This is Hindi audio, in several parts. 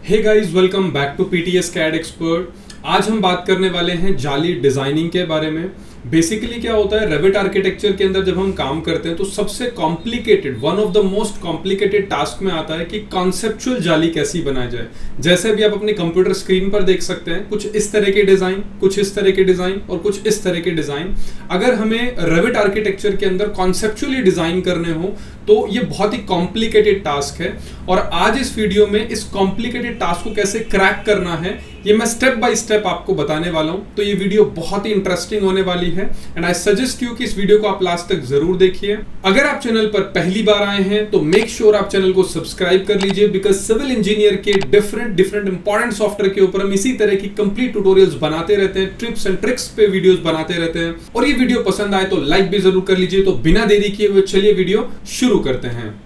Hey guys, welcome back to PTS CAD expert. आज हम बात करने वाले हैं जाली डिजाइनिंग के बारे में। बेसिकली क्या होता है, रेविट आर्किटेक्चर के अंदर जब हम काम करते हैं तो सबसे complicated, one of the most complicated task में आता है कि कॉन्सेप्चुअल जाली कैसी बनाई जाए। जैसे भी आप अपने कंप्यूटर स्क्रीन पर देख सकते हैं, कुछ इस तरह के डिजाइन, कुछ इस तरह के डिजाइन और कुछ इस तरह के डिजाइन। अगर हमें रेविट आर्किटेक्चर के अंदर कॉन्सेप्चुअली डिजाइन करने हो तो ये बहुत ही कॉम्प्लिकेटेड टास्क है। और आज इस वीडियो में इस कॉम्प्लिकेटेड टास्क को कैसे क्रैक करना है ये मैं स्टेप बाय स्टेप आपको बताने वाला हूं। तो ये वीडियो बहुत ही इंटरेस्टिंग होने वाली है एंड आई सजेस्ट यू कि इस वीडियो को आप लास्ट तक जरूर देखिए। अगर आप चैनल पर पहली बार आए हैं तो मेक श्योर आप चैनल को सब्सक्राइब कर लीजिए, बिकॉज सिविल इंजीनियर के डिफरेंट इंपॉर्टेंट सॉफ्टवेयर के ऊपर हम इसी तरह की कंप्लीट ट्यूटोरियल्स बनाते रहते हैं, टिप्स एंड ट्रिक्स पे वीडियोस बनाते रहते हैं। और ये वीडियो पसंद आए तो लाइक भी जरूर कर लीजिए। तो बिना देरी किए हुए चलिए वीडियो शुरू करते हैं।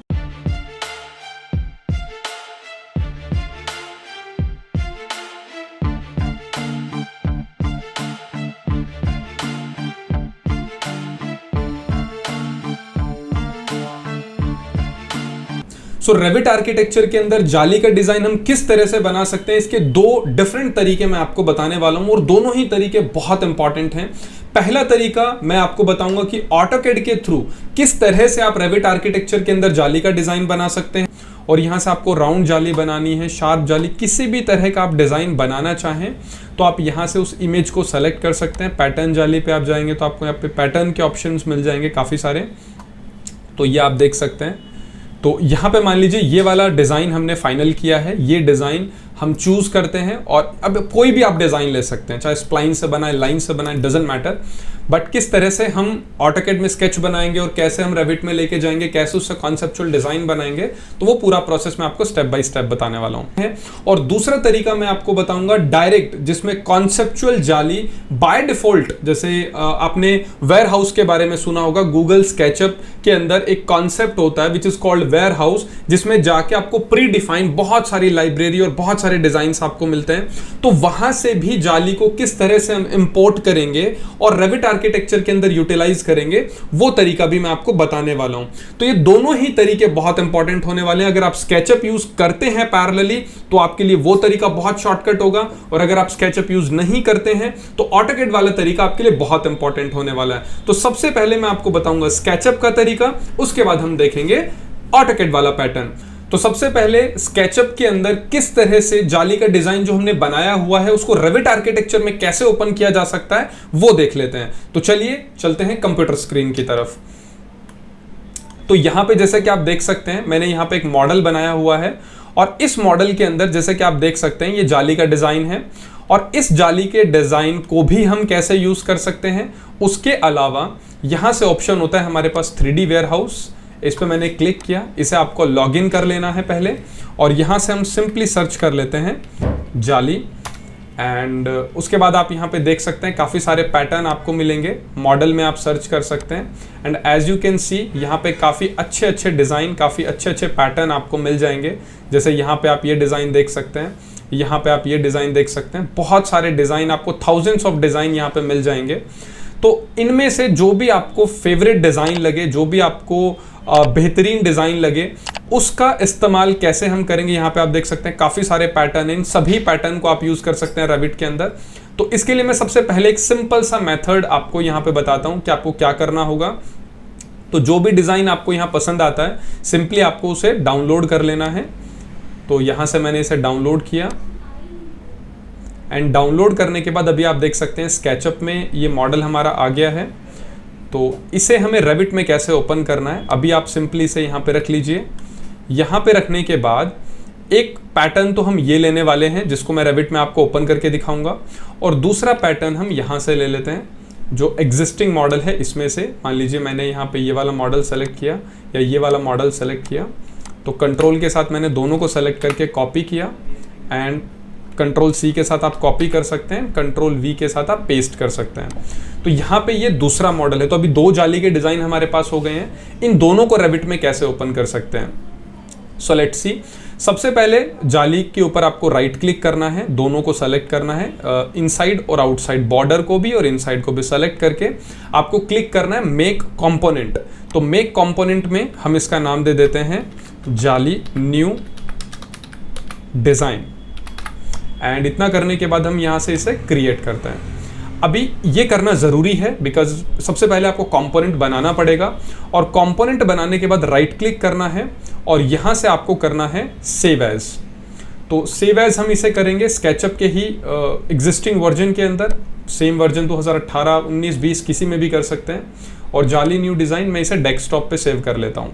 सो रेविट आर्किटेक्चर के अंदर जाली का डिजाइन हम किस तरह से बना सकते हैं, इसके दो डिफरेंट तरीके मैं आपको बताने वाला हूं और दोनों ही तरीके बहुत इंपॉर्टेंट हैं। पहला तरीका मैं आपको बताऊंगा कि ऑटोकैड के थ्रू किस तरह से आप रेविट आर्किटेक्चर के अंदर जाली का डिजाइन बना सकते हैं। और यहां से आपको राउंड जाली बनानी है, शार्प जाली, किसी भी तरह का आप डिजाइन बनाना चाहें तो आप यहां से उस इमेज को सेलेक्ट कर सकते हैं। पैटर्न जाली पे आप जाएंगे तो आपको यहाँ पे पैटर्न के ऑप्शंस मिल जाएंगे काफी सारे, तो ये आप देख सकते हैं। तो यहाँ पे मान लीजिए ये वाला डिज़ाइन हमने फाइनल किया है, ये डिज़ाइन हम चूज करते हैं। और अब कोई भी आप डिज़ाइन ले सकते हैं, चाहे स्प्लाइन से बनाए, लाइन से बनाए, डजंट मैटर। बट किस तरह से हम ऑटोकैड में स्केच बनाएंगे और कैसे हम रेविट में लेके जाएंगे, कैसे उससे कॉन्सेप्चुअल डिज़ाइन बनाएंगे, तो वो पूरा प्रोसेस मैं आपको स्टेप बाय स्टेप बताने वाला हूँ। और दूसरा तरीका मैं आपको बताऊंगा डायरेक्ट, जिसमें कॉन्सेप्चुअल जाली बाय डिफॉल्ट, जैसे आपने वेयर हाउस के बारे में सुना होगा, गूगल स्केचअप के अंदर एक कॉन्सेप्ट होता है which is called warehouse, जिसमें जाके आपको प्री डिफाइंड बहुत सारी लाइब्रेरी और बहुत सारे डिजाइन आपको मिलते हैं। तो वहां से भी जाली को किस तरह से हम इंपोर्ट करेंगे और रेविट आर्किटेक्चर के अंदर यूटिलाइज करेंगे, वो तरीका भी मैं आपको बताने वाला हूं। तो ये दोनों ही तरीके बहुत इंपॉर्टेंट होने वाले हैं। अगर आप स्केचअप यूज करते हैं पैरेलली तो आपके लिए वो तरीका बहुत शॉर्टकट होगा, और अगर आप स्केचअप यूज नहीं करते हैं तो ऑटोकैड वाला तरीका आपके लिए बहुत इंपॉर्टेंट होने वाला है। तो सबसे पहले मैं आपको बताऊंगा स्केचअप का तरीका, उसके बाद हम देखेंगे ऑटोकैड वाला पैटर्न। तो सबसे पहले स्केचअप के अंदर किस तरह से जाली का डिजाइन जो हमने बनाया हुआ है उसको रेविट आर्किटेक्चर में कैसे ओपन किया जा सकता है वो देख लेते हैं। तो चलिए चलते हैं कंप्यूटर स्क्रीन की तरफ। तो यहां पे जैसे कि आप देख सकते हैं, मैंने यहां पे एक मॉडल बनाया हुआ है और इस मॉडल के अंदर जैसे कि आप देख सकते हैं ये जाली का डिजाइन है। और इस जाली के डिजाइन को भी हम कैसे यूज कर सकते हैं, उसके अलावा यहां से ऑप्शन होता है हमारे पास 3D वेयर हाउस। इस पे मैंने क्लिक किया, इसे आपको लॉगिन कर लेना है पहले, और यहाँ से हम सिंपली सर्च कर लेते हैं जाली। एंड उसके बाद आप यहाँ पे देख सकते हैं काफ़ी सारे पैटर्न आपको मिलेंगे, मॉडल में आप सर्च कर सकते हैं। And as you can see यहाँ पे काफ़ी अच्छे डिज़ाइन, काफ़ी अच्छे पैटर्न आपको मिल जाएंगे। जैसे यहाँ पे आप ये डिज़ाइन देख सकते हैं, यहाँ पे आप ये डिज़ाइन देख सकते हैं, बहुत सारे डिज़ाइन आपको, थाउजेंड्स ऑफ डिज़ाइन यहाँ पे मिल जाएंगे। तो इनमें से जो भी आपको फेवरेट डिज़ाइन लगे, जो भी आपको बेहतरीन डिजाइन लगे, उसका इस्तेमाल कैसे हम करेंगे, यहाँ पे आप देख सकते हैं काफी सारे पैटर्न, इन सभी पैटर्न को आप यूज कर सकते हैं रेविट के अंदर। तो इसके लिए मैं सबसे पहले एक सिंपल सा मेथड आपको यहाँ पे बताता हूँ कि आपको क्या करना होगा। तो जो भी डिजाइन आपको यहाँ पसंद आता है, सिंपली आपको उसे डाउनलोड कर लेना है। तो यहाँ से मैंने इसे डाउनलोड किया एंड डाउनलोड करने के बाद अभी आप देख सकते हैं स्केचअप में ये मॉडल हमारा आ गया है। तो इसे हमें रेविट में कैसे ओपन करना है, अभी आप सिंपली इसे यहाँ पे रख लीजिए। यहाँ पे रखने के बाद एक पैटर्न तो हम ये लेने वाले हैं जिसको मैं रेविट में आपको ओपन करके दिखाऊंगा, और दूसरा पैटर्न हम यहाँ से ले लेते हैं जो एग्जिस्टिंग मॉडल है इसमें से। मान लीजिए मैंने यहाँ पे ये वाला मॉडल सेलेक्ट किया या ये वाला मॉडल सेलेक्ट किया, तो कंट्रोल के साथ मैंने दोनों को सेलेक्ट करके कॉपी किया एंड कंट्रोल C के साथ आप कॉपी कर सकते हैं, कंट्रोल V के साथ आप पेस्ट कर सकते हैं। तो यहाँ पे ये दूसरा मॉडल है। तो अभी दो जाली के डिजाइन हमारे पास हो गए हैं, इन दोनों को रेविट में कैसे ओपन कर सकते हैं। So let's see. सबसे पहले जाली के ऊपर आपको राइट क्लिक करना है, दोनों को सेलेक्ट करना है, इनसाइड और आउटसाइड, बॉर्डर को भी और इनसाइड को भी सेलेक्ट करके आपको क्लिक करना है मेक कंपोनेंट। तो मेक कंपोनेंट में हम इसका नाम दे देते हैं जाली न्यू डिजाइन। एंड इतना करने के बाद हम यहाँ से इसे क्रिएट करते हैं। अभी ये करना ज़रूरी है बिकॉज सबसे पहले आपको कंपोनेंट बनाना पड़ेगा, और कंपोनेंट बनाने के बाद राइट क्लिक करना है और यहाँ से आपको करना है सेव एज। तो सेव एज हम इसे करेंगे स्केचअप के ही एग्जिस्टिंग वर्जन के अंदर, सेम वर्जन 2018, 19, 20 किसी में भी कर सकते हैं। और जाली न्यू डिज़ाइन मैं इसे डेस्कटॉप पे सेव कर लेता हूँ।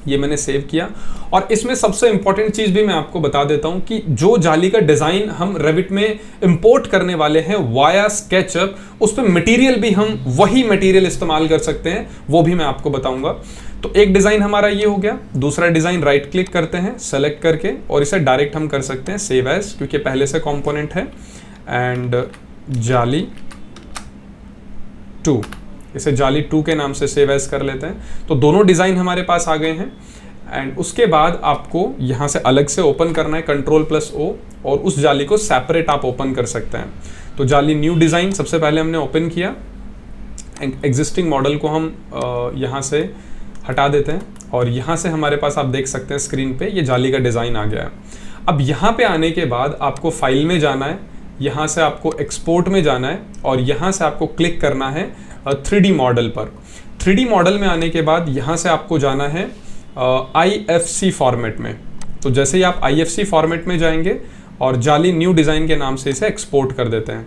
ये मैंने सेव किया। और इसमें सबसे इंपॉर्टेंट चीज़ भी मैं आपको बता देता हूँ कि जो जाली का डिज़ाइन हम रेविट में इंपोर्ट करने वाले हैं वाया स्केचअप, उस पर मटेरियल भी हम वही मटेरियल इस्तेमाल कर सकते हैं, वो भी मैं आपको बताऊंगा। तो एक डिज़ाइन हमारा ये हो गया। दूसरा डिज़ाइन राइट क्लिक करते हैं सेलेक्ट करके, और इसे डायरेक्ट हम कर सकते हैं सेव एज, क्योंकि पहले से कॉम्पोनेंट है। एंड जाली 2, इसे जाली 2 के नाम से सेव एज कर लेते हैं। तो दोनों डिज़ाइन हमारे पास आ गए हैं। एंड उसके बाद आपको यहाँ से अलग से ओपन करना है Ctrl+O, और उस जाली को सेपरेट आप ओपन कर सकते हैं। तो जाली न्यू डिज़ाइन सबसे पहले हमने ओपन किया। एग्जिस्टिंग मॉडल को हम यहाँ से हटा देते हैं, और यहाँ से हमारे पास आप देख सकते हैं स्क्रीन पे ये जाली का डिज़ाइन आ गया है। अब यहाँ पे आने के बाद आपको फाइल में जाना है, यहाँ से आपको एक्सपोर्ट में जाना है, और यहाँ से आपको क्लिक करना है 3D मॉडल पर। 3D मॉडल में आने के बाद यहाँ से आपको जाना है IFC फॉर्मेट में। तो जैसे ही आप IFC फॉर्मेट में जाएंगे और जाली न्यू डिज़ाइन के नाम से इसे एक्सपोर्ट कर देते हैं।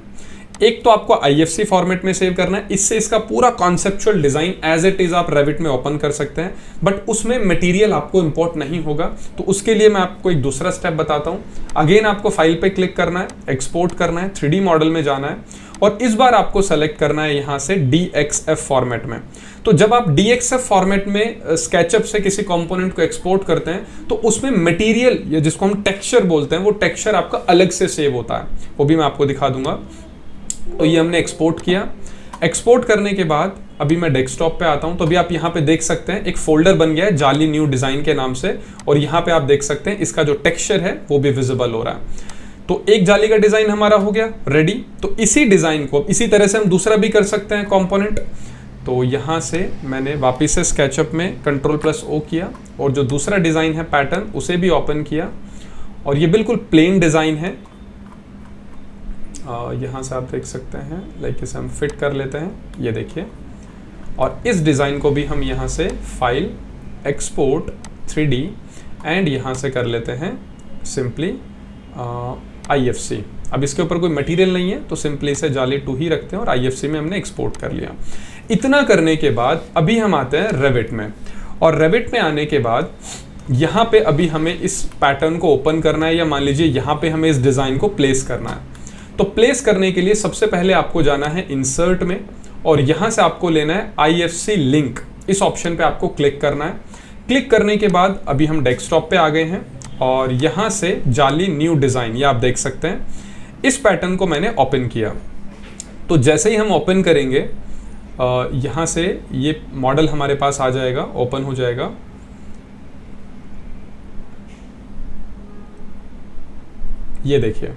एक तो आपको IFC फॉर्मेट में सेव करना है, इससे इसका पूरा conceptual design as it is आप रेविट में ओपन कर सकते हैं, बट उसमें मटेरियल आपको इंपोर्ट नहीं होगा। तो उसके लिए मैं आपको एक दूसरा स्टेप बताता हूँ। अगेन आपको फाइल पे क्लिक करना है, एक्सपोर्ट करना है, 3D मॉडल में जाना है, और इस बार आपको सेलेक्ट करना है यहाँ से DXF फॉर्मेट में। तो जब आप DXF फॉर्मेट में स्केचअप से किसी कंपोनेंट को एक्सपोर्ट करते हैं तो उसमें मटेरियल, या जिसको हम टेक्सचर बोलते हैं, वो टेक्सचर आपका अलग से सेव होता है, वो भी मैं आपको दिखा दूंगा। तो ये हमने एक्सपोर्ट किया। एक्सपोर्ट करने के बाद अभी मैं डेस्कटॉप पे आता हूँ। तो अभी आप यहाँ पे देख सकते हैं एक फोल्डर बन गया है जाली न्यू डिज़ाइन के नाम से, और यहाँ पे आप देख सकते हैं इसका जो टेक्सचर है वो भी विजिबल हो रहा है। तो एक जाली का डिज़ाइन हमारा हो गया रेडी। तो इसी डिज़ाइन को इसी तरह से हम दूसरा भी कर सकते हैं कंपोनेंट। तो यहाँ से मैंने वापस से स्केचअप में Ctrl+O किया, और जो दूसरा डिज़ाइन है पैटर्न उसे भी ओपन किया, और ये बिल्कुल प्लेन डिज़ाइन है। यहाँ से आप देख सकते हैं, लाइक इसे हम फिट कर लेते हैं, ये देखिए। और इस डिज़ाइन को भी हम यहाँ से फाइल, एक्सपोर्ट, 3D, एंड यहाँ से कर लेते हैं सिंपली IFC। अब इसके ऊपर कोई मटेरियल नहीं है तो सिंपली इसे जाली 2 ही रखते हैं, और IFC में हमने एक्सपोर्ट कर लिया। इतना करने के बाद अभी हम आते हैं रेविट में, और रेविट में आने के बाद यहाँ पे अभी हमें इस पैटर्न को ओपन करना है, या मान लीजिए यहाँ पे हमें इस डिज़ाइन को प्लेस करना है। तो प्लेस करने के लिए सबसे पहले आपको जाना है इंसर्ट में, और यहाँ से आपको लेना है IFC लिंक। इस ऑप्शन पे आपको क्लिक करना है। क्लिक करने के बाद अभी हम डेस्कटॉप पे आ गए हैं, और यहाँ से जाली न्यू डिज़ाइन, ये आप देख सकते हैं, इस पैटर्न को मैंने ओपन किया। तो जैसे ही हम ओपन करेंगे यहाँ से ये मॉडल हमारे पास आ जाएगा, ओपन हो जाएगा। ये देखिए,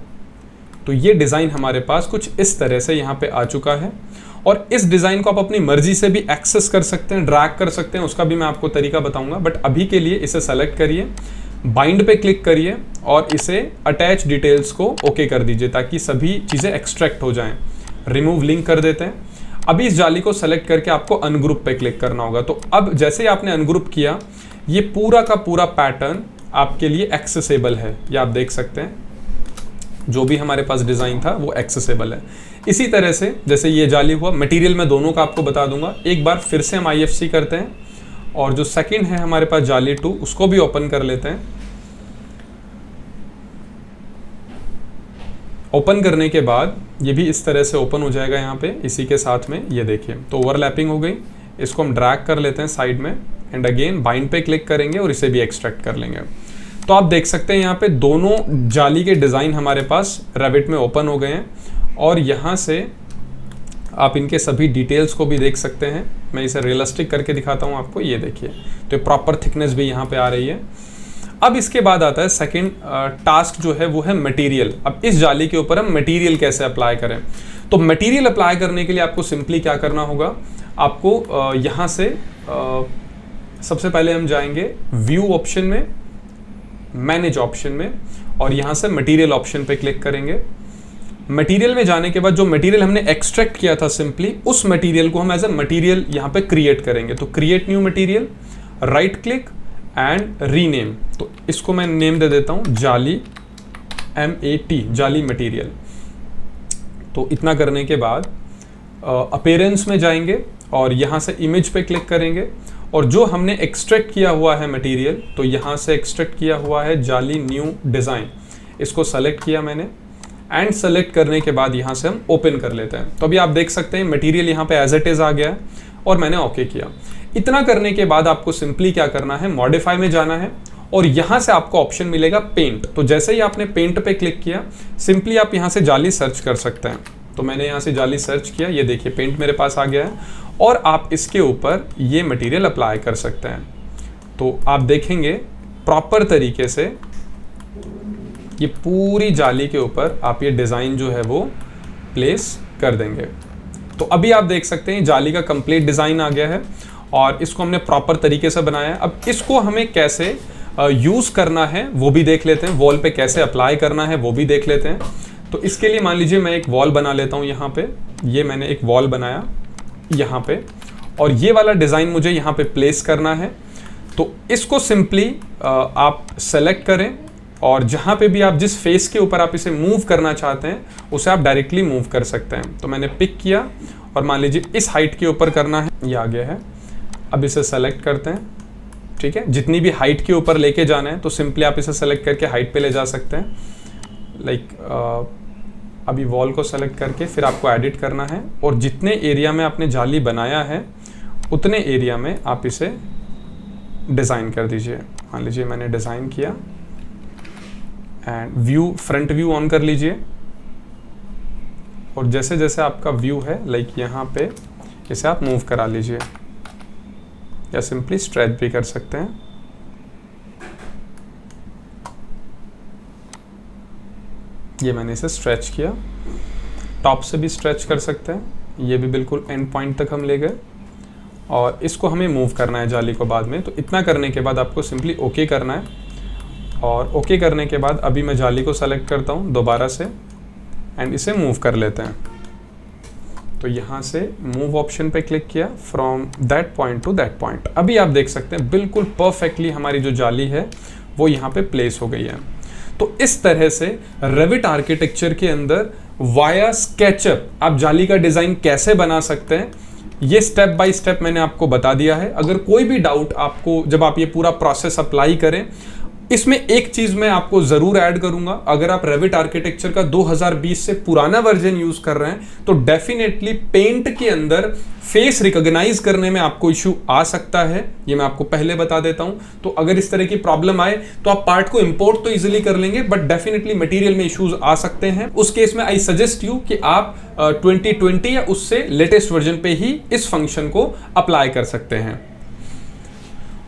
तो ये डिज़ाइन हमारे पास कुछ इस तरह से यहाँ पे आ चुका है, और इस डिज़ाइन को आप अपनी मर्जी से भी एक्सेस कर सकते हैं, ड्रैग कर सकते हैं, उसका भी मैं आपको तरीका बताऊंगा। बट अभी के लिए इसे सेलेक्ट करिए, बाइंड पे क्लिक करिए, और इसे अटैच डिटेल्स को ओके कर दीजिए ताकि सभी चीज़ें एक्सट्रैक्ट हो जाएं। रिमूव लिंक कर देते हैं। अभी इस जाली को सेलेक्ट करके आपको अनग्रुप पे क्लिक करना होगा। तो अब जैसे ही आपने अनग्रुप किया, ये पूरा का पूरा पैटर्न आपके लिए एक्सेसिबल है। ये आप देख सकते हैं, जो भी हमारे पास डिज़ाइन था वो एक्सेसिबल है। इसी तरह से जैसे ये जाली हुआ, मटेरियल मैं दोनों का आपको बता दूंगा। एक बार फिर से हम IFC करते हैं, और जो सेकंड है हमारे पास जाली 2, उसको भी ओपन कर लेते हैं। ओपन करने के बाद ये भी इस तरह से ओपन हो जाएगा यहाँ पे इसी के साथ में, ये देखिए। तो ओवरलैपिंग हो गई। इसको हम ड्रैग कर लेते हैं साइड में, एंड अगेन बाइंड पे क्लिक करेंगे और इसे भी एक्सट्रैक्ट कर लेंगे। तो आप देख सकते हैं यहाँ पे दोनों जाली के डिज़ाइन हमारे पास रेविट में ओपन हो गए हैं, और यहाँ से आप इनके सभी डिटेल्स को भी देख सकते हैं। मैं इसे रियलिस्टिक करके दिखाता हूँ आपको, ये देखिए। तो प्रॉपर थिकनेस भी यहाँ पे आ रही है। अब इसके बाद आता है सेकंड टास्क, जो है वो है मटेरियल। अब इस जाली के ऊपर हम मटेरियल कैसे अप्लाई करें। तो मटेरियल अप्लाई करने के लिए आपको सिंपली क्या करना होगा, आपको यहाँ से सबसे पहले हम जाएंगे व्यू ऑप्शन में, मैनेज ऑप्शन में, और यहाँ से मटेरियल ऑप्शन पे क्लिक करेंगे। मटेरियल में जाने के बाद जो मटेरियल हमने एक्सट्रैक्ट किया था सिंपली, उस मटेरियल को हम एज अ मटेरियल यहाँ पे क्रिएट करेंगे। तो create new material, right click and rename. तो इसको मैं नेम दे देता हूँ जाली, MAT, जाली मटेरियल। तो इतना करने के बाद अपीयरेंस में जाएंगे और यहाँ से इमेज पे क्लिक करेंगे और जो हमने एक्सट्रैक्ट किया हुआ है मटेरियल, तो यहाँ से एक्सट्रैक्ट किया हुआ है जाली न्यू डिज़ाइन, इसको सेलेक्ट किया मैंने एंड सेलेक्ट करने के बाद यहाँ से हम ओपन कर लेते हैं। तो अभी आप देख सकते हैं मटेरियल यहाँ पे एज इट इज़ आ गया है और मैंने ओके किया। इतना करने के बाद आपको सिंपली क्या करना है, मॉडिफाई में जाना है और यहाँ से आपको ऑप्शन मिलेगा पेंट। तो जैसे ही आपने पेंट पे क्लिक किया, सिंपली आप यहाँ से जाली सर्च कर सकते हैं। तो मैंने यहाँ से जाली सर्च किया, ये देखिए पेंट मेरे पास आ गया है और आप इसके ऊपर ये मटेरियल अप्लाई कर सकते हैं। तो आप देखेंगे प्रॉपर तरीके से ये पूरी जाली के ऊपर आप ये डिज़ाइन जो है वो प्लेस कर देंगे। तो अभी आप देख सकते हैं जाली का कंप्लीट डिज़ाइन आ गया है और इसको हमने प्रॉपर तरीके से बनाया है। अब इसको हमें कैसे यूज़ करना है वो भी देख लेते हैं, वॉल पे कैसे अप्लाई करना है वो भी देख लेते हैं। तो इसके लिए मान लीजिए मैं एक वॉल बना लेता हूँ यहाँ पे। ये मैंने एक वॉल बनाया यहाँ पे और ये वाला डिज़ाइन मुझे यहाँ पे प्लेस करना है। तो इसको सिंपली आप सेलेक्ट करें और जहाँ पे भी आप जिस फेस के ऊपर आप इसे मूव करना चाहते हैं उसे आप डायरेक्टली मूव कर सकते हैं। तो मैंने पिक किया और मान लीजिए इस हाइट के ऊपर करना है, ये आ गया है। अब इसे सेलेक्ट करते हैं, ठीक है। जितनी भी हाइट के ऊपर लेके जाना है तो सिंपली आप इसे सेलेक्ट करके हाइट पे ले जा सकते हैं। अभी वॉल को सेलेक्ट करके फिर आपको एडिट करना है और जितने एरिया में आपने जाली बनाया है उतने एरिया में आप इसे डिज़ाइन कर दीजिए। मान लीजिए मैंने डिज़ाइन किया and view, front view on कर लीजिए और जैसे जैसे आपका व्यू है यहाँ पे इसे आप मूव करा लीजिए या सिंपली स्ट्रेच भी कर सकते हैं। ये मैंने इसे स्ट्रेच किया, टॉप से भी स्ट्रेच कर सकते हैं, ये भी बिल्कुल एंड पॉइंट तक हम ले गए और इसको हमें मूव करना है जाली को बाद में। तो इतना करने के बाद आपको सिंपली ओके करना है और ओके करने के बाद अभी मैं जाली को सेलेक्ट करता हूँ दोबारा से एंड इसे मूव कर लेते हैं। तो यहाँ से मूव ऑप्शन पे क्लिक किया, from that point two that point. अभी आप देख सकते हैं बिल्कुल परफेक्टली हमारी जो जाली है वो यहाँ पे प्लेस हो गई है। तो इस तरह से रेविट आर्किटेक्चर के अंदर वाया स्केचअप आप जाली का डिज़ाइन कैसे बना सकते हैं, ये स्टेप बाय स्टेप मैंने आपको बता दिया है। अगर कोई भी डाउट आपको जब आप ये पूरा प्रोसेस अप्लाई करें, इसमें एक चीज मैं आपको जरूर ऐड करूंगा, अगर आप रेविट आर्किटेक्चर का 2020 से पुराना वर्जन यूज कर रहे हैं तो डेफिनेटली पेंट के अंदर फेस रिकॉग्नाइज करने में आपको इशू आ सकता है, ये मैं आपको पहले बता देता हूं। तो अगर इस तरह की प्रॉब्लम आए तो आप पार्ट को इंपोर्ट तो इजीली कर लेंगे बट डेफिनेटली मटेरियल में इश्यूज आ सकते हैं। उस केस में आई सजेस्ट यू कि आप 2020 या उससे लेटेस्ट वर्जन पे ही इस फंक्शन को अप्लाई कर सकते हैं।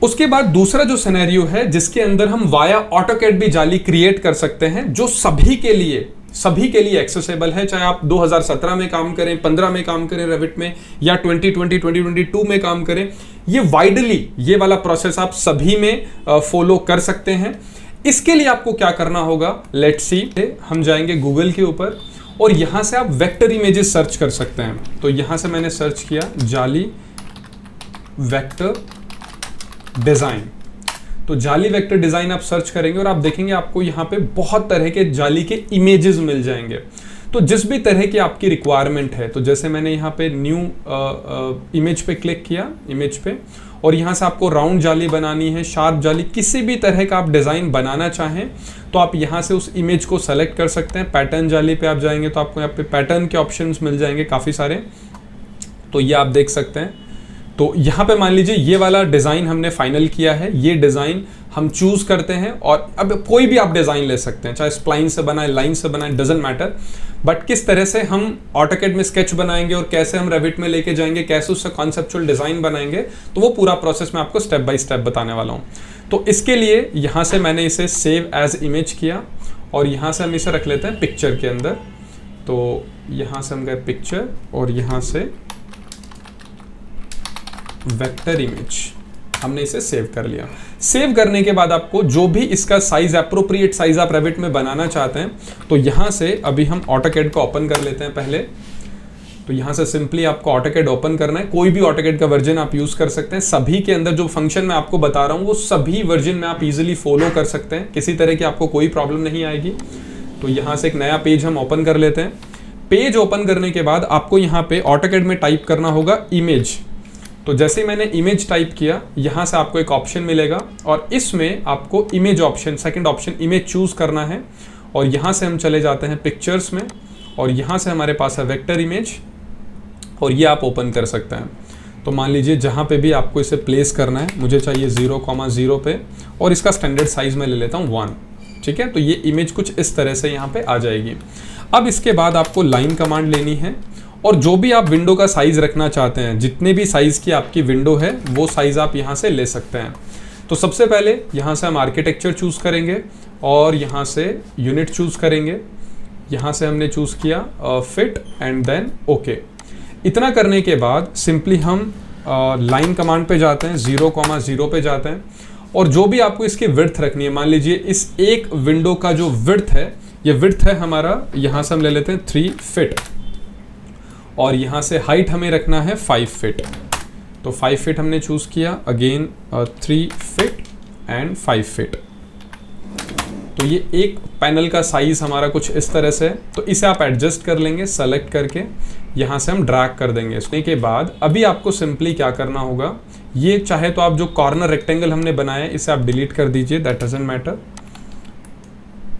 उसके बाद दूसरा जो सिनेरियो है जिसके अंदर हम वाया ऑटोकैड भी जाली क्रिएट कर सकते हैं, जो सभी के लिए एक्सेसिबल है, चाहे आप 2017 में काम करें, 15 में काम करें रेविट में या 2020 2022 में काम करें, ये वाइडली ये वाला प्रोसेस आप सभी में फॉलो कर सकते हैं। इसके लिए आपको क्या करना होगा, लेट्स सी, हम जाएंगे गूगल के ऊपर और यहां से आप वेक्टर इमेजेस सर्च कर सकते हैं। तो यहां से मैंने सर्च किया जाली वेक्टर डिजाइन। तो जाली वेक्टर डिजाइन आप सर्च करेंगे और आप देखेंगे आपको यहाँ पे बहुत तरह के जाली के इमेजेस मिल जाएंगे। तो जिस भी तरह की आपकी रिक्वायरमेंट है, तो जैसे मैंने यहाँ पे न्यू इमेज पे क्लिक किया, इमेज पे, और यहाँ से आपको राउंड जाली बनानी है, शार्प जाली, किसी भी तरह का आप डिज़ाइन बनाना चाहें तो आप यहाँ से उस इमेज को सेलेक्ट कर सकते हैं। पैटर्न जाली पे आप जाएंगे तो आपको यहाँ पे पैटर्न के ऑप्शंस मिल जाएंगे काफ़ी सारे, तो ये आप देख सकते हैं। तो यहाँ पे मान लीजिए ये वाला डिज़ाइन हमने फाइनल किया है, ये डिज़ाइन हम चूज़ करते हैं और अब कोई भी आप डिज़ाइन ले सकते हैं, चाहे स्प्लाइन से बनाए, लाइन से बनाए, डजेंट मैटर, बट किस तरह से हम ऑटोकैड में स्केच बनाएंगे और कैसे हम रेविट में लेके जाएंगे, कैसे उससे कॉन्सेप्चुअल डिज़ाइन बनाएंगे, तो वो पूरा प्रोसेस मैं आपको स्टेप बाय स्टेप बताने वाला हूँ। तो इसके लिए यहाँ से मैंने इसे सेव एज इमेज किया और यहाँ से हम इसे रख लेते हैं पिक्चर के अंदर। तो यहाँ से हम गए पिक्चर और यहाँ से वेक्टर इमेज, हमने इसे सेव कर लिया। सेव करने के बाद आपको जो भी इसका साइज, एप्रोप्रिएट साइज आप रेविट में बनाना चाहते हैं, तो यहाँ से अभी हम ऑटोकैड को ओपन कर लेते हैं पहले। तो यहाँ से सिंपली आपको ऑटोकैड ओपन करना है। कोई भी ऑटोकैड का वर्जन आप यूज कर सकते हैं। सभी के अंदर जो फंक्शन मैं आपको बता रहा हूँ वो सभी वर्जन में आप इजीली फॉलो कर सकते हैं, किसी तरह की आपको कोई प्रॉब्लम नहीं आएगी। तो यहाँ से एक नया पेज हम ओपन कर लेते हैं। पेज ओपन करने के बाद आपको यहाँ पे ऑटोकैड में टाइप करना होगा इमेज। तो जैसे ही मैंने इमेज टाइप किया, यहाँ से आपको एक ऑप्शन मिलेगा और इसमें आपको image option, second option image choose करना है। और यहाँ से हम चले जाते हैं पिक्चर्स में और यहाँ से हमारे पास है वेक्टर इमेज और ये आप ओपन कर सकते हैं। तो मान लीजिए जहाँ पे भी आपको इसे प्लेस करना है, मुझे चाहिए 0,0 पे और इसका स्टैंडर्ड साइज मैं ले लेता हूँ 1। ठीक है, तो ये इमेज कुछ इस तरह से यहाँ पे आ जाएगी। अब इसके बाद आपको लाइन कमांड लेनी है और जो भी आप विंडो का साइज रखना चाहते हैं, जितने भी साइज की आपकी विंडो है वो साइज आप यहाँ से ले सकते हैं। तो सबसे पहले यहाँ से हम आर्किटेक्चर चूज करेंगे और यहाँ से यूनिट चूज करेंगे। यहाँ से हमने चूज किया फिट एंड देन ओके। इतना करने के बाद सिंपली हम लाइन कमांड पे जाते हैं, 0,0 पे जाते हैं और जो भी आपको इसकी विड्थ रखनी है, मान लीजिए इस एक विंडो का जो विड्थ है, ये विड्थ है हमारा, यहाँ से हम ले लेते हैं 3 फीट और यहाँ से हाइट हमें रखना है 5 फीट। तो 5 फीट हमने चूज किया, अगेन 3 फीट एंड 5 फीट। तो ये एक पैनल का साइज हमारा कुछ इस तरह से है। तो इसे आप एडजस्ट कर लेंगे, सेलेक्ट करके यहाँ से हम ड्रैग कर देंगे। इसके के बाद अभी आपको सिंपली क्या करना होगा, ये चाहे तो आप जो कॉर्नर रेक्टेंगल हमने बनाया है इसे आप डिलीट कर दीजिए, दैट डजंट मैटर,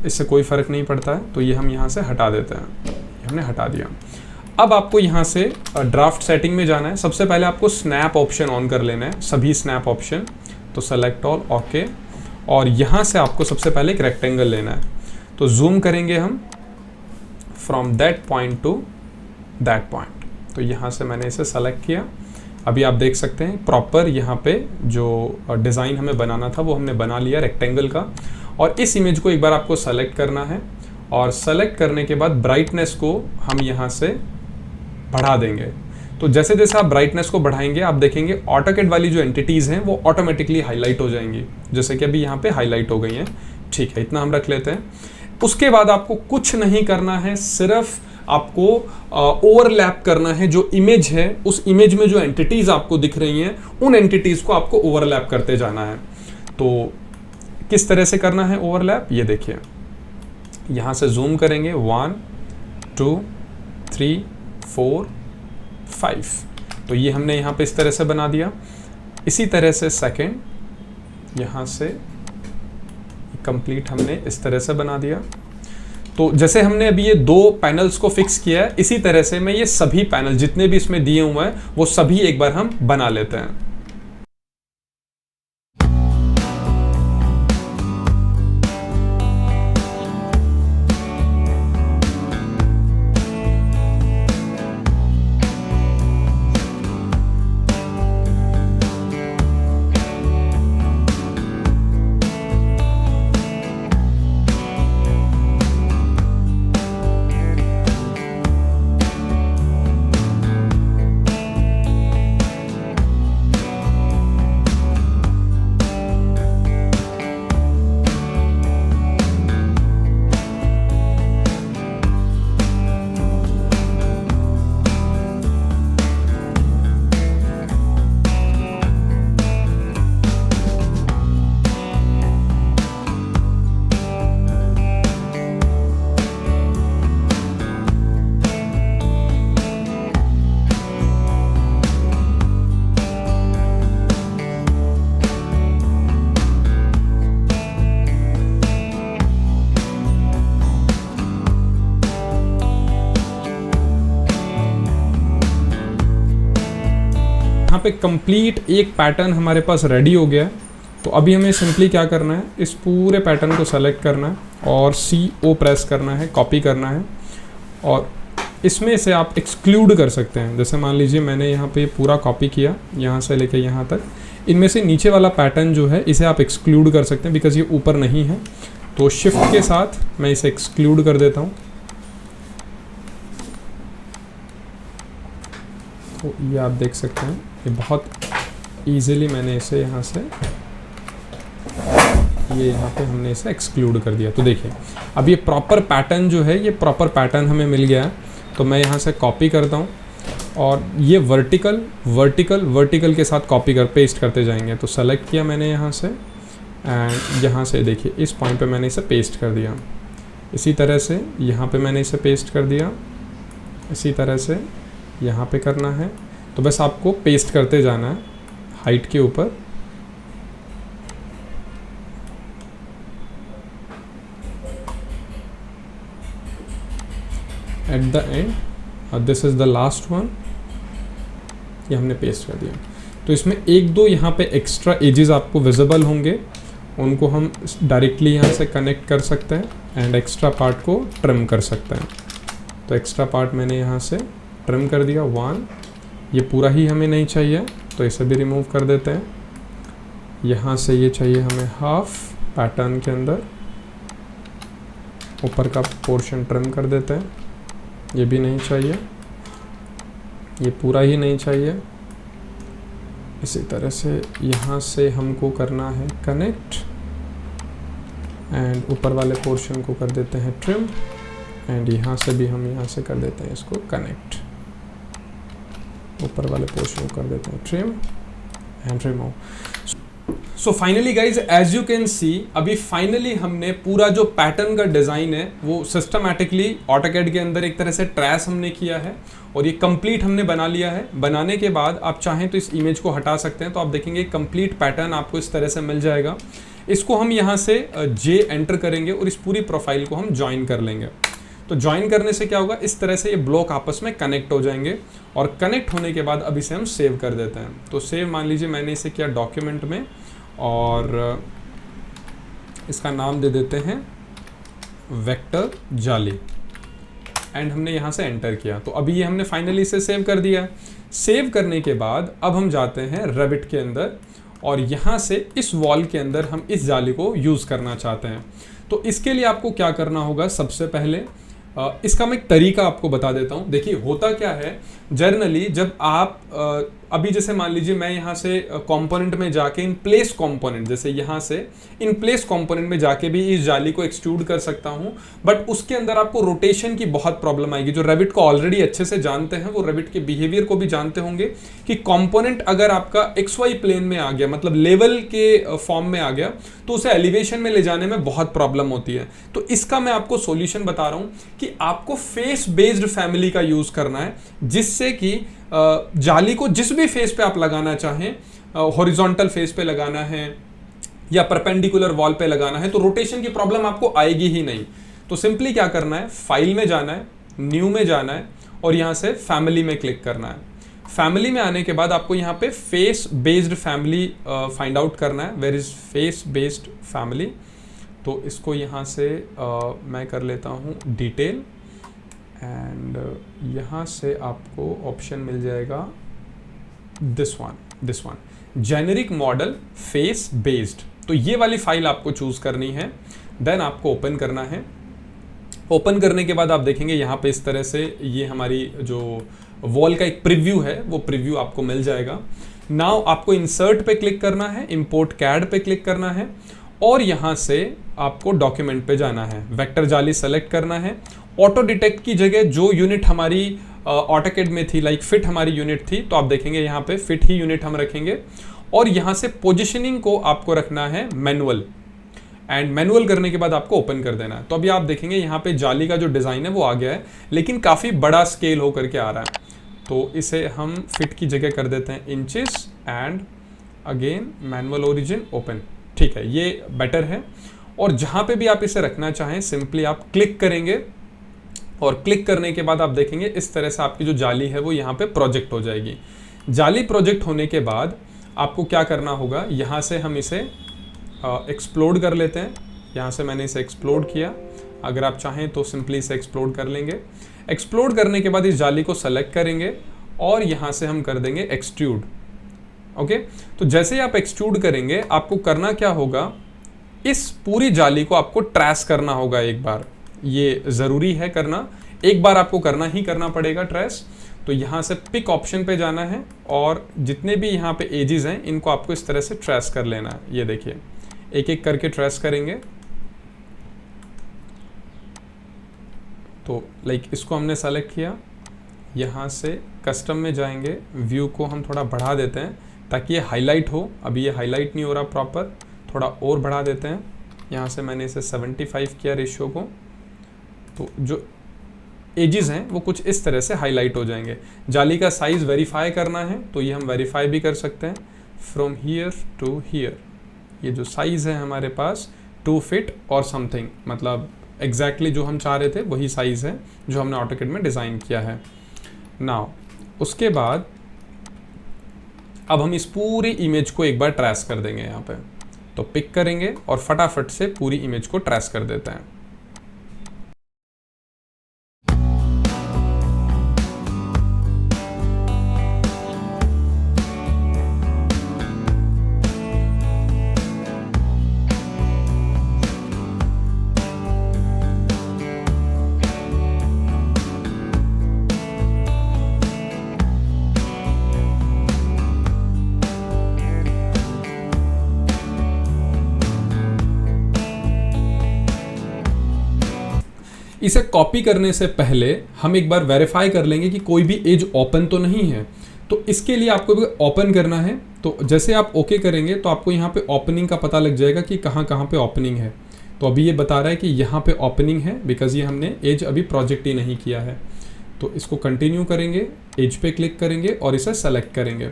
इससे कोई फर्क नहीं पड़ता है। तो ये हम यहाँ से हटा देते हैं, ये हमने हटा दिया। अब आपको यहाँ से ड्राफ्ट सेटिंग में जाना है। सबसे पहले आपको स्नैप ऑप्शन ऑन कर लेना है, सभी स्नैप ऑप्शन। तो सेलेक्ट ऑल, ओके। और यहाँ से आपको सबसे पहले एक रेक्टेंगल लेना है। तो जूम करेंगे हम from that point two that point. तो यहाँ से मैंने इसे सेलेक्ट किया। अभी आप देख सकते हैं प्रॉपर यहाँ पे जो डिज़ाइन हमें बनाना था वो हमने बना लिया रेक्टेंगल का। और इस इमेज को एक बार आपको सेलेक्ट करना है और सेलेक्ट करने के बाद ब्राइटनेस को हम यहाँ से बढ़ा देंगे। तो जैसे जैसे आप ब्राइटनेस को बढ़ाएंगे आप देखेंगे ऑटोकैड वाली जो एंटिटीज़ हैं वो ऑटोमेटिकली हाईलाइट हो जाएंगी, जैसे कि अभी यहाँ पे हाईलाइट हो गई हैं। ठीक है, इतना हम रख लेते हैं। उसके बाद आपको कुछ नहीं करना है, सिर्फ आपको ओवरलैप करना है। जो इमेज है उस इमेज में जो एंटिटीज़ आपको दिख रही हैं उन एंटिटीज़ को आपको ओवरलैप करते जाना है। तो किस तरह से करना है ओवरलैप, ये देखिए। यहाँ से जूम करेंगे 1 2 3 4 5। तो ये हमने यहाँ पे इस तरह से बना दिया। इसी तरह से सेकंड, यहाँ से कंप्लीट हमने इस तरह से बना दिया। तो जैसे हमने अभी ये 2 पैनल्स को फिक्स किया है, इसी तरह से मैं ये सभी पैनल जितने भी इसमें दिए हुए हैं वो सभी एक बार हम बना लेते हैं। यहाँ पे कंप्लीट एक पैटर्न हमारे पास रेडी हो गया है। तो अभी हमें सिंपली क्या करना है, इस पूरे पैटर्न को सेलेक्ट करना है और CO प्रेस करना है, कॉपी करना है और इसमें से आप एक्सक्लूड कर सकते हैं। जैसे मान लीजिए मैंने यहाँ पे पूरा कॉपी किया, यहाँ से लेके यहाँ तक। इनमें से नीचे वाला पैटर्न जो है इसे आप एक्सक्लूड कर सकते हैं बिकॉज ये ऊपर नहीं है। तो शिफ्ट के साथ मैं इसे एक्सक्लूड कर देता हूँ। तो ये आप देख सकते हैं ये बहुत ईजिली मैंने इसे यहाँ से, ये यहाँ पे हमने इसे एक्सक्लूड कर दिया। तो देखिए अब ये प्रॉपर पैटर्न जो है, ये प्रॉपर पैटर्न हमें मिल गया है। तो मैं यहाँ से कॉपी करता हूँ और ये वर्टिकल वर्टिकल वर्टिकल के साथ कॉपी कर पेस्ट करते जाएंगे। तो सेलेक्ट किया मैंने यहाँ से, एंड यहाँ से देखिए इस पॉइंट पे मैंने इसे पेस्ट कर दिया। इसी तरह से यहाँ पे मैंने इसे पेस्ट कर दिया, इसी तरह से यहाँ पे करना है। तो बस आपको पेस्ट करते जाना है हाइट के ऊपर। At the end this is the last one, ये हमने पेस्ट कर दिया। तो इसमें एक दो यहाँ पे एक्स्ट्रा एजेस आपको विजिबल होंगे, उनको हम डायरेक्टली यहाँ से कनेक्ट कर सकते हैं एंड एक्स्ट्रा पार्ट को ट्रिम कर सकते हैं। तो एक्स्ट्रा पार्ट मैंने यहाँ से ट्रिम कर दिया 1। ये पूरा ही हमें नहीं चाहिए तो इसे भी रिमूव कर देते हैं। यहाँ से ये चाहिए हमें हाफ पैटर्न के अंदर, ऊपर का पोर्शन ट्रिम कर देते हैं। ये भी नहीं चाहिए, ये पूरा ही नहीं चाहिए। इसी तरह से यहाँ से हमको करना है कनेक्ट एंड ऊपर वाले पोर्शन को कर देते हैं ट्रिम, एंड यहाँ से भी हम यहाँ से कर देते हैं इसको कनेक्ट, ऊपर वाले पोर्शन को कर देते हैं trim and remove. So finally guys as you can see, अभी फाइनली हमने पूरा जो पैटर्न का डिज़ाइन है वो सिस्टमैटिकली ऑटोकैड के अंदर एक तरह से ट्रेस हमने किया है और ये कंप्लीट हमने बना लिया है। बनाने के बाद आप चाहें तो इस इमेज को हटा सकते हैं, तो आप देखेंगे कंप्लीट पैटर्न आपको इस तरह से मिल जाएगा। इसको हम यहाँ से जे एंटर करेंगे और इस पूरी प्रोफाइल को हम ज्वाइन कर लेंगे। तो ज्वाइन करने से क्या होगा, इस तरह से ये ब्लॉक आपस में कनेक्ट हो जाएंगे और कनेक्ट होने के बाद अब इसे हम सेव कर देते हैं। तो सेव मान लीजिए मैंने इसे किया डॉक्यूमेंट में और इसका नाम दे देते हैं वेक्टर जाली एंड हमने यहाँ से एंटर किया। तो अभी ये हमने फाइनली इसे सेव कर दिया। सेव करने के बाद अब हम जाते हैं रेविट के अंदर और यहाँ से इस वॉल के अंदर हम इस जाली को यूज़ करना चाहते हैं। तो इसके लिए आपको क्या करना होगा, सबसे पहले इसका मैं एक तरीका आपको बता देता हूँ। देखिए होता क्या है, जनरली जब आप अभी जैसे मान लीजिए मैं यहाँ से कंपोनेंट में जाके इन प्लेस कंपोनेंट, जैसे यहाँ से इन प्लेस कंपोनेंट में जाके भी इस जाली को एक्सट्रूड कर सकता हूँ, बट उसके अंदर आपको रोटेशन की बहुत प्रॉब्लम आएगी। जो रेविट को ऑलरेडी अच्छे से जानते हैं वो रेविट के बिहेवियर को भी जानते होंगे कि कंपोनेंट अगर आपका XY प्लेन में आ गया, मतलब लेवल के फॉर्म में आ गया, तो उसे एलिवेशन में ले जाने में बहुत प्रॉब्लम होती है। तो इसका मैं आपको सॉल्यूशन बता रहा हूँ कि आपको फेस बेस्ड फैमिली का यूज करना है, जिससे कि जाली को जिस भी फेस पे आप लगाना चाहें, हॉरिजॉन्टल फेस पे लगाना है या परपेंडिकुलर वॉल पे लगाना है, तो रोटेशन की प्रॉब्लम आपको आएगी ही नहीं। तो सिंपली क्या करना है, फाइल में जाना है, न्यू में जाना है और यहाँ से फैमिली में क्लिक करना है। फैमिली में आने के बाद आपको यहाँ पे face based family find out करना है। Where is face based family, तो इसको यहाँ से मैं कर लेता हूँ डिटेल एंड यहाँ से आपको ऑप्शन मिल जाएगा this one generic model face based. तो ये वाली फाइल आपको चूज करनी है, देन आपको ओपन करना है। ओपन करने के बाद आप देखेंगे यहाँ पे इस तरह से ये हमारी जो वॉल का एक प्रीव्यू है वो प्रीव्यू आपको मिल जाएगा। नाउ आपको इंसर्ट पे क्लिक करना है, इंपोर्ट कैड पे क्लिक करना है और यहाँ से आपको डॉक्यूमेंट पे जाना है, वेक्टर जाली सेलेक्ट करना है। ऑटो डिटेक्ट की जगह जो यूनिट हमारी ऑटोकैड में थी, लाइक फिट हमारी यूनिट थी, तो आप देखेंगे यहाँ पे फिट ही यूनिट हम रखेंगे और यहाँ से पोजिशनिंग को आपको रखना है मैनुअल एंड मैनुअल करने के बाद आपको ओपन कर देना है। तो अभी आप देखेंगे यहाँ पे जाली का जो डिज़ाइन है वो आ गया है, लेकिन काफ़ी बड़ा स्केल होकर के आ रहा है। तो इसे हम फिट की जगह कर देते हैं inches and again manual origin open. ठीक है, ये बेटर है। और जहाँ पे भी आप इसे रखना चाहें सिंपली आप क्लिक करेंगे और क्लिक करने के बाद आप देखेंगे इस तरह से आपकी जो जाली है वो यहाँ पे प्रोजेक्ट हो जाएगी। जाली प्रोजेक्ट होने के बाद आपको क्या करना होगा, यहाँ से हम इसे एक्सप्लोड कर लेते हैं। यहाँ से मैंने इसे एक्सप्लोड किया, अगर आप चाहें तो सिंपली इसे एक्सप्लोड कर लेंगे। एक्सप्लोड करने के बाद इस जाली को सेलेक्ट करेंगे और यहाँ से हम कर देंगे एक्सट्रूड। ओके, तो जैसे ही आप एक्सट्रूड करेंगे आपको करना क्या होगा, इस पूरी जाली को आपको ट्रेस करना होगा एक बार। ये ज़रूरी है करना, एक बार आपको करना ही करना पड़ेगा ट्रेस। तो यहाँ से पिक ऑप्शन पे जाना है और जितने भी यहाँ पे एजेस हैं इनको आपको इस तरह से ट्रेस कर लेना है। ये देखिए एक एक करके ट्रेस करेंगे। तो लाइक इसको हमने सेलेक्ट किया, यहाँ से कस्टम में जाएंगे, व्यू को हम थोड़ा बढ़ा देते हैं ताकि ये हाईलाइट हो। अभी ये हाईलाइट नहीं हो रहा प्रॉपर, थोड़ा और बढ़ा देते हैं। यहाँ से मैंने इसे 75 किया रेशियो को। तो जो एजेस हैं वो कुछ इस तरह से हाईलाइट हो जाएंगे। जाली का साइज़ वेरीफाई करना है तो ये हम वेरीफाई भी कर सकते हैं, फ्रॉम हियर टू हियर। ये जो साइज़ है हमारे पास 2 फीट और समथिंग, मतलब एग्जैक्टली जो हम चाह रहे थे वही साइज़ है जो हमने ऑटोकैड में डिज़ाइन किया है। नाउ उसके बाद अब हम इस पूरी इमेज को एक बार ट्रेस कर देंगे। यहाँ पे तो पिक करेंगे और फटाफट से पूरी इमेज को ट्रेस कर देते हैं। इसे कॉपी करने से पहले हम एक बार वेरीफाई कर लेंगे कि कोई भी एज ओपन तो नहीं है। तो इसके लिए आपको ओपन करना है। तो जैसे आप ओके करेंगे तो आपको यहाँ पे ओपनिंग का पता लग जाएगा कि कहाँ कहाँ पे ओपनिंग है। तो अभी ये बता रहा है कि यहाँ पे ओपनिंग है बिकॉज ये हमने एज अभी प्रोजेक्ट ही नहीं किया है। तो इसको कंटिन्यू करेंगे, एज पे क्लिक करेंगे और इसे सेलेक्ट करेंगे।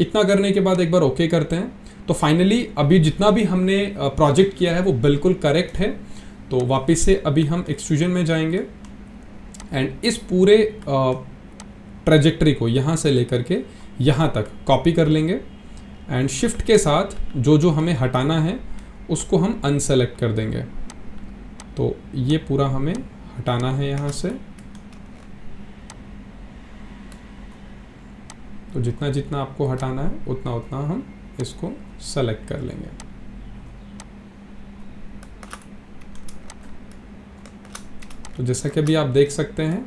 इतना करने के बाद एक बार ओके करते हैं। तो फाइनली अभी जितना भी हमने प्रोजेक्ट किया है वो बिल्कुल करेक्ट है। तो वापस से अभी हम एक्सट्रूजन में जाएंगे एंड इस पूरे ट्रेजेक्टरी को यहाँ से लेकर के यहाँ तक कॉपी कर लेंगे एंड शिफ्ट के साथ जो जो हमें हटाना है उसको हम अनसेलेक्ट कर देंगे। तो ये पूरा हमें हटाना है यहाँ से। तो जितना जितना आपको हटाना है उतना उतना हम इसको सेलेक्ट कर लेंगे। तो जैसा कि अभी आप देख सकते हैं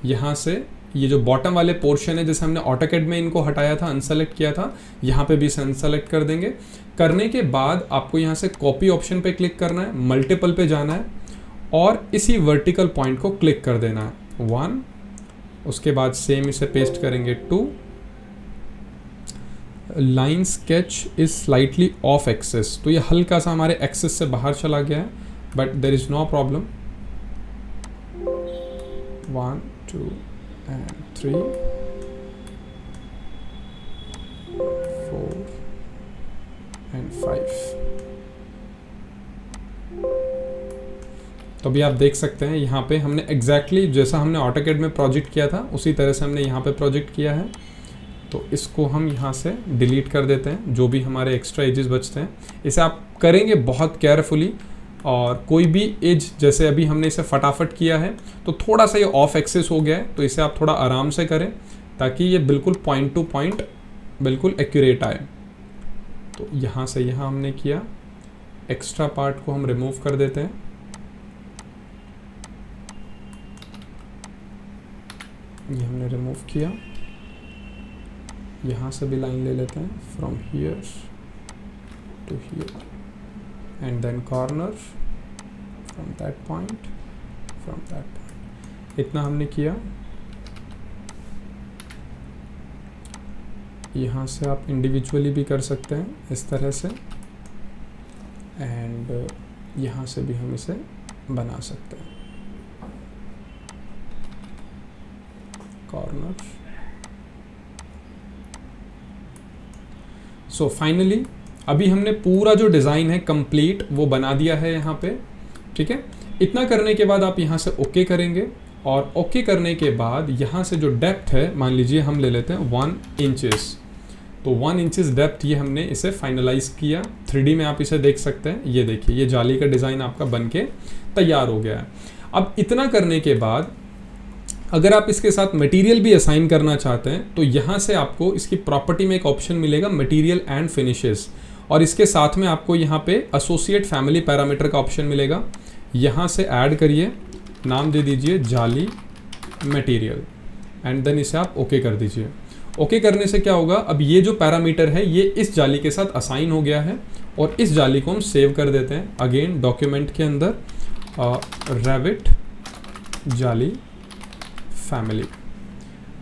यहाँ से ये जो बॉटम वाले पोर्शन है, जैसे हमने ऑटोकैड में इनको हटाया था, अनसेलेक्ट किया था, यहाँ पे भी इसे अनसेलेक्ट कर देंगे। करने के बाद आपको यहाँ से कॉपी ऑप्शन पे क्लिक करना है, मल्टीपल पे जाना है और इसी वर्टिकल पॉइंट को क्लिक कर देना है 1। उसके बाद सेम इसे पेस्ट करेंगे 2। Line sketch is slightly off axis, तो ये हल्का सा हमारे एक्सेस से बाहर चला गया है, but there is no problem. 1 2 and 3 4 and 5। तो अभी आप देख सकते हैं यहाँ पे हमने एग्जैक्टली जैसा हमने ऑटोकैड में प्रोजेक्ट किया था उसी तरह से हमने यहाँ पे प्रोजेक्ट किया है। तो इसको हम यहाँ से डिलीट कर देते हैं, जो भी हमारे एक्स्ट्रा एजेस बचते हैं। इसे आप करेंगे बहुत केयरफुली और कोई भी एज, जैसे अभी हमने इसे फटाफट किया है तो थोड़ा सा ये ऑफ एक्सेस हो गया है, तो इसे आप थोड़ा आराम से करें ताकि ये बिल्कुल पॉइंट टू पॉइंट बिल्कुल एक्यूरेट आए। तो यहाँ से यहाँ हमने किया, एक्स्ट्रा पार्ट को हम रिमूव कर देते हैं। ये हमने रिमूव किया। यहाँ से भी लाइन ले लेते हैं, from here to here and then corner from that point, from that point। इतना हमने किया। यहाँ से आप इंडिविजुअली भी कर सकते हैं इस तरह से एंड यहाँ से भी हम इसे बना सकते हैं कॉर्नर। सो फाइनली अभी हमने पूरा जो डिज़ाइन है कंप्लीट वो बना दिया है यहाँ पे, ठीक है। इतना करने के बाद आप यहाँ से ओके करेंगे और ओके करने के बाद यहाँ से जो डेप्थ है, मान लीजिए हम ले लेते हैं 1 इंचेस। तो 1 इंचेस डेप्थ ये हमने इसे फाइनलाइज किया। 3D में आप इसे देख सकते हैं। ये देखिए ये जाली का डिज़ाइन आपका बन के तैयार हो गया है। अब इतना करने के बाद अगर आप इसके साथ मटेरियल भी असाइन करना चाहते हैं तो यहाँ से आपको इसकी प्रॉपर्टी में एक ऑप्शन मिलेगा मटेरियल एंड फिनिशेस, और इसके साथ में आपको यहाँ पे एसोसिएट फैमिली पैरामीटर का ऑप्शन मिलेगा। यहाँ से ऐड करिए, नाम दे दीजिए जाली मटेरियल एंड देन इसे आप ओके कर दीजिए। ओके करने से क्या होगा, अब ये जो पैरामीटर है ये इस जाली के साथ असाइन हो गया है और इस जाली को हम सेव कर देते हैं। अगेन डॉक्यूमेंट के अंदर रेविट जाली फैमिली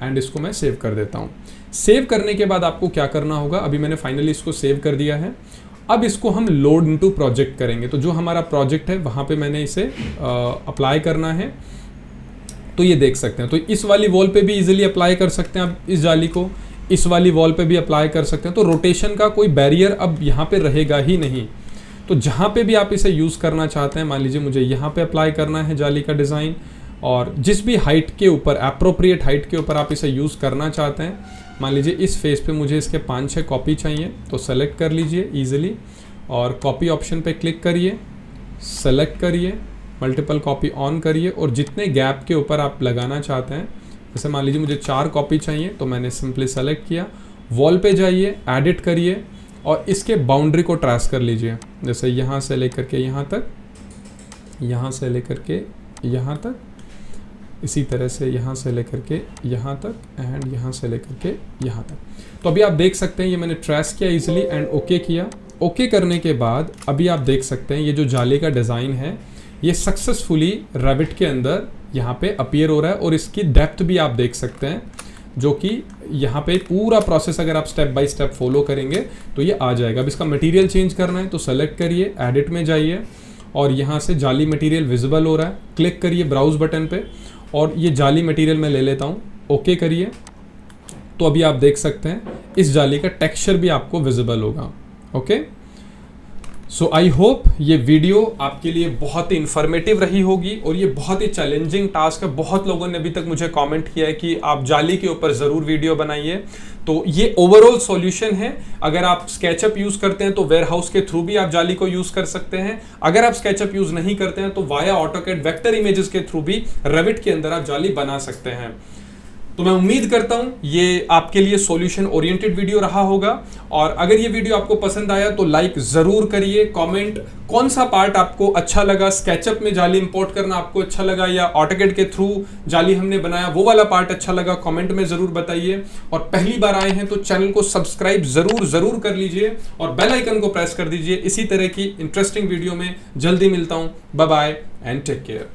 एंड इसको मैं सेव कर देता हूँ। सेव करने के बाद आपको क्या करना होगा, अभी मैंने फाइनली इसको सेव कर दिया है। अब इसको हम लोड इनटू प्रोजेक्ट करेंगे। तो जो हमारा प्रोजेक्ट है वहाँ पे मैंने इसे अप्लाई करना है। तो ये देख सकते हैं, तो इस वाली वॉल पे भी इजीली अप्लाई कर सकते हैं आप इस जाली को, इस वाली वॉल पे भी अप्लाई कर सकते हैं। तो रोटेशन का कोई बैरियर अब यहाँ पे रहेगा ही नहीं। तो जहाँ पे भी आप इसे यूज़ करना चाहते हैं, मान लीजिए मुझे यहाँ पे अप्लाई करना है जाली का डिज़ाइन, और जिस भी हाइट के ऊपर, अप्रोप्रिएट हाइट के ऊपर आप इसे यूज़ करना चाहते हैं, मान लीजिए इस फेस पे मुझे इसके 5-6 कॉपी चाहिए, तो सेलेक्ट कर लीजिए ईजिली और कॉपी ऑप्शन पे क्लिक करिए, सेलेक्ट करिए, मल्टीपल कॉपी ऑन करिए और जितने गैप के ऊपर आप लगाना चाहते हैं, जैसे मान लीजिए मुझे 4 कॉपी चाहिए तो मैंने सिंपली सेलेक्ट किया, वॉल पे जाइए, एडिट करिए और इसके बाउंड्री को ट्रेस कर लीजिए। जैसे यहाँ से लेकर के यहाँ तक, यहाँ से लेकर के यहाँ तक, इसी तरह से यहाँ से लेकर के यहाँ तक एंड यहाँ से लेकर के यहाँ तक। तो अभी आप देख सकते हैं ये मैंने ट्रेस किया इजीली एंड ओके किया। ओके करने के बाद अभी आप देख सकते हैं ये जो जाली का डिज़ाइन है ये सक्सेसफुली रेविट के अंदर यहाँ पे अपीयर हो रहा है और इसकी डेप्थ भी आप देख सकते हैं, जो कि यहाँ पे पूरा प्रोसेस अगर आप स्टेप बाय स्टेप फॉलो करेंगे तो ये आ जाएगा। अब इसका मटेरियल चेंज करना है तो सेलेक्ट करिए, एडिट में जाइए और यहाँ से जाली मटेरियल विजिबल हो रहा है, क्लिक करिए ब्राउज बटन पे और ये जाली मटेरियल मैं ले लेता हूँ, ओके करिए। तो अभी आप देख सकते हैं इस जाली का टेक्सचर भी आपको विजिबल होगा। ओके, सो आई होप ये वीडियो आपके लिए बहुत ही इन्फॉर्मेटिव रही होगी और ये बहुत ही चैलेंजिंग टास्क है। बहुत लोगों ने अभी तक मुझे कमेंट किया है कि आप जाली के ऊपर ज़रूर वीडियो बनाइए। तो ये ओवरऑल सॉल्यूशन है। अगर आप स्केचअप यूज़ करते हैं तो वेयरहाउस के थ्रू भी आप जाली को यूज़ कर सकते हैं। अगर आप स्केचअप यूज़ नहीं करते हैं तो वाया ऑटोकैड वेक्टर इमेजेस के थ्रू भी रेविट के अंदर आप जाली बना सकते हैं। तो मैं उम्मीद करता हूं ये आपके लिए सॉल्यूशन ओरिएंटेड वीडियो रहा होगा और अगर ये वीडियो आपको पसंद आया तो लाइक जरूर करिए। कमेंट कौन सा पार्ट आपको अच्छा लगा, स्केचअप में जाली इंपोर्ट करना आपको अच्छा लगा या ऑटोकैड के थ्रू जाली हमने बनाया वो वाला पार्ट अच्छा लगा, कमेंट में जरूर बताइए। और पहली बार आए हैं तो चैनल को सब्सक्राइब जरूर कर लीजिए और बेल आइकन को प्रेस कर दीजिए। इसी तरह की इंटरेस्टिंग वीडियो में जल्दी मिलता हूं। Bye bye and take care.